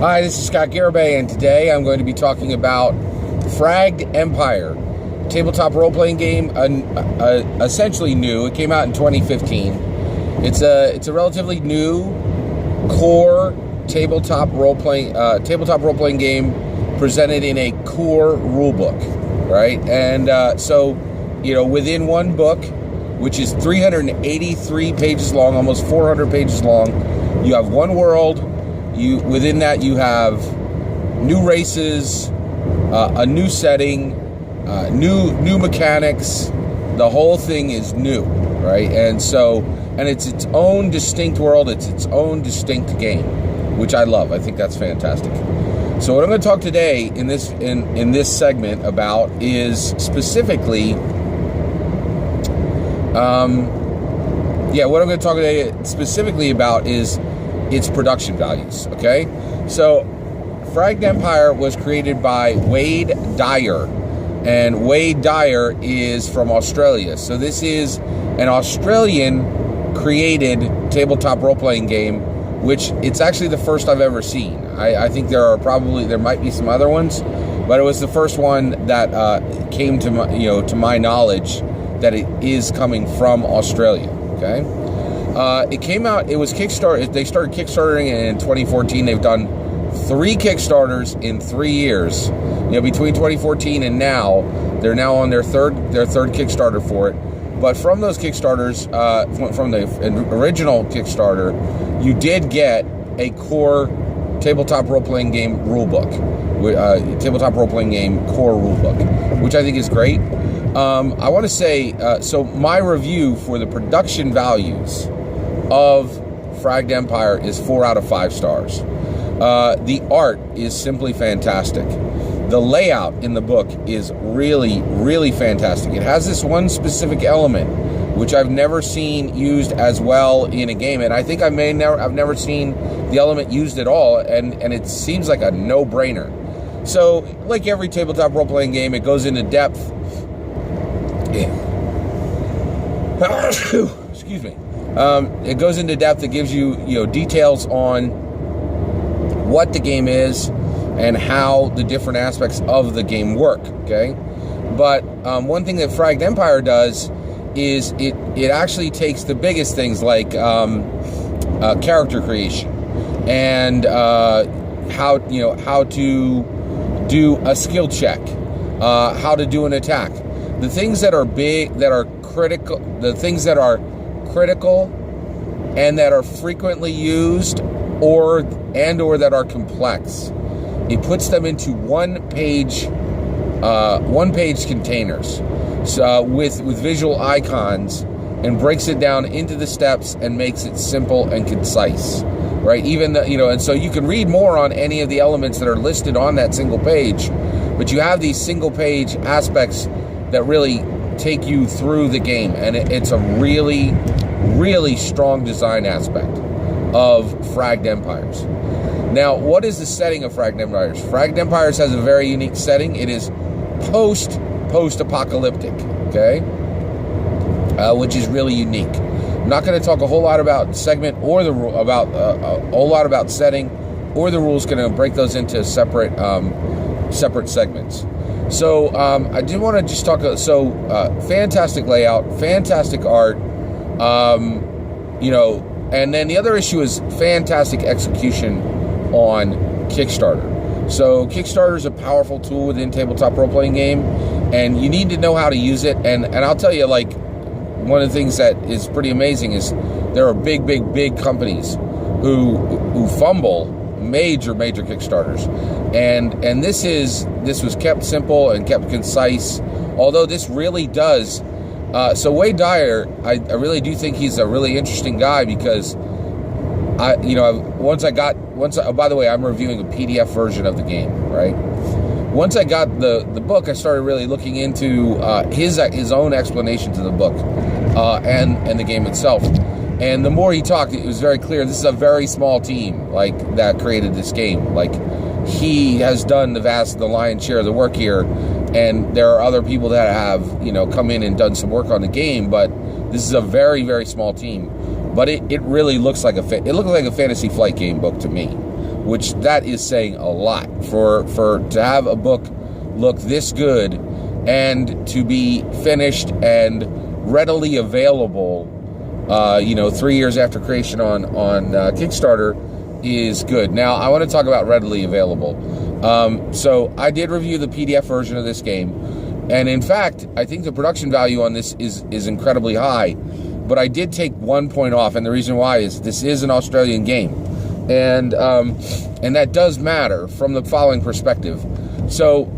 Hi, this is Scott Garibay, and today I'm going to be talking about Fragged Empire, tabletop role-playing game, essentially new. It came out in 2015. It's a relatively new core tabletop role-playing game presented in a core rulebook, right? And so, within one book, which is 383 pages long, almost 400 pages long, you have one world. Within that you have new races, a new setting, new mechanics. The whole thing is new, right? And it's its own distinct world. It's its own distinct game, which I love. I think that's fantastic. So what I'm going to talk today in this segment about is specifically, what I'm going to talk today specifically about is its production values, okay? So, Fragged Empire was created by Wade Dyer, and Wade Dyer is from Australia. So this is an Australian-created tabletop role-playing game, which it's actually the first I've ever seen. I think there might be some other ones, but it was the first one that came to my knowledge that it is coming from Australia, okay? It came out, it was Kickstarter. They started Kickstartering in 2014. They've done 3 Kickstarters in 3 years. Between 2014 and now, they're now on their third Kickstarter for it. But from those Kickstarters, from the original Kickstarter, you did get a core tabletop role-playing game rulebook, tabletop role-playing game core rulebook, which I think is great. I want to say, so my review for the production values of Fragged Empire is 4 out of 5 stars. The art is simply fantastic. The layout in the book is really, really fantastic. It has this one specific element which I've never seen used as well in a game, and I think I've never seen the element used at all, and it seems like a no-brainer. So, like every tabletop role-playing game, it goes into depth. Excuse me. It goes into depth. It gives you, details on what the game is and how the different aspects of the game work. Okay, but one thing that Fragged Empire does is it actually takes the biggest things like character creation and how to do a skill check, how to do an attack. The things that are big, that are critical, the things that are critical and that are frequently used or that are complex, it puts them into one-page containers, so with visual icons, and breaks it down into the steps and makes it simple and concise, right? And so you can read more on any of the elements that are listed on that single page, but you have these single-page aspects that really take you through the game, and it's a really, really strong design aspect of Fragged Empires. Now, what is the setting of Fragged Empires? Fragged Empires has a very unique setting. It is post-apocalyptic, okay, which is really unique. I'm not going to talk a whole lot about segment or a whole lot about setting or the rules. Going to break those into separate segments. So I did want to just talk. Fantastic layout, fantastic art, and then the other issue is fantastic execution on Kickstarter. So Kickstarter is a powerful tool within tabletop role-playing game, and you need to know how to use it. And I'll tell you, like, one of the things that is pretty amazing is there are big companies who fumble major Kickstarters, and this was kept simple and kept concise, although this really does. So Wade Dyer, I really do think he's a really interesting guy, because by the way, I'm reviewing a PDF version of the game, right? Once I got the book, I started really looking into his own explanations of the book and the game itself. And the more he talked, it was very clear this is a very small team that created this game. Like, he has done the lion's share of the work here, and there are other people that have come in and done some work on the game, but this is a very, very small team. But it really looks like it looked like a Fantasy Flight game book to me. which that is saying a lot for to have a book look this good and to be finished and readily available, 3 years after creation on Kickstarter is good. Now, I want to talk about readily available. So I did review the PDF version of this game, and in fact, I think the production value on this is incredibly high, but I did take 1 point off, and the reason why is this is an Australian game, and that does matter from the following perspective. So,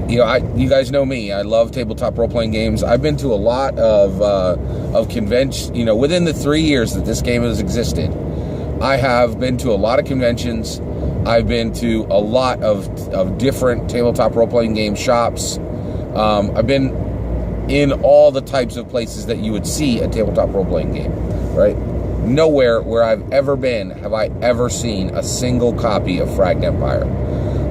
you guys know me. I love tabletop role-playing games. I've been to a lot of conventions. Within the 3 years that this game has existed, I have been to a lot of conventions. I've been to a lot of different tabletop role-playing game shops. I've been in all the types of places that you would see a tabletop role-playing game, right? Nowhere where I've ever been have I ever seen a single copy of Fragged Empire.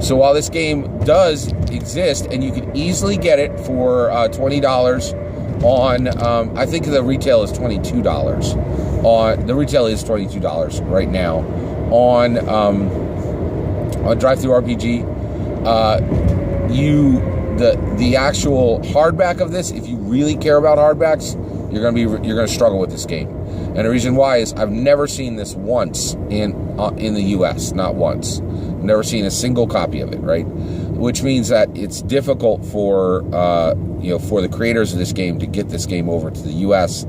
So while this game does exist, and you can easily get it for $20 on, I think the retail is $22. The retail is $22 right now on Drive-Thru RPG. The actual hardback of this, if you really care about hardbacks, you're gonna struggle with this game. And the reason why is I've never seen this once in the U.S. Not once. Never seen a single copy of it, right? Which means that it's difficult for for the creators of this game to get this game over to the U.S.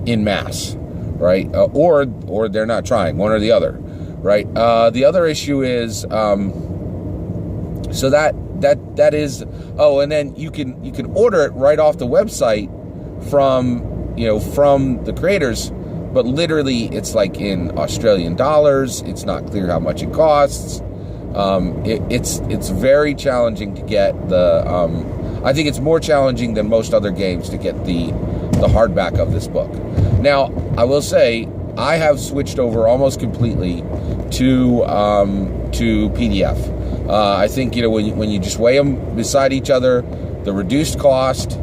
in mass, right? Or they're not trying, one or the other, right? The other issue is so that is and then you can order it right off the website from the creators, but literally it's like in Australian dollars. It's not clear how much it costs. It's very challenging to get the. I think it's more challenging than most other games to get the hardback of this book. Now, I will say I have switched over almost completely to PDF. I think when you just weigh them beside each other, the reduced cost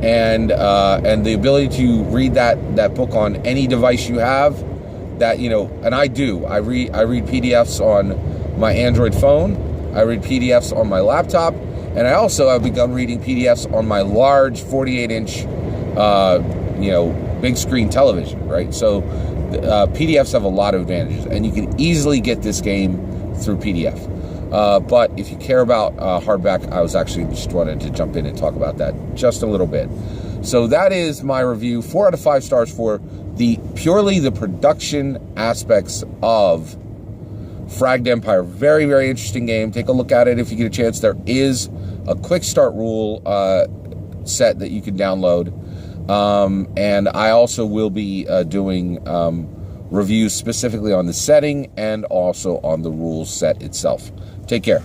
and the ability to read that book on any device you have, and I do. I read PDFs on my Android phone. I read PDFs on my laptop, and I also have begun reading PDFs on my large 48-inch, big screen television. Right, so PDFs have a lot of advantages, and you can easily get this game through PDF. But if you care about hardback, I was actually just wanted to jump in and talk about that just a little bit. So that is my review. 4 out of 5 stars for purely the production aspects of Fragged Empire. Very, very interesting game. Take a look at it if you get a chance. There is a quick start rule set that you can download. And I also will be doing reviews specifically on the setting and also on the rules set itself. Take care.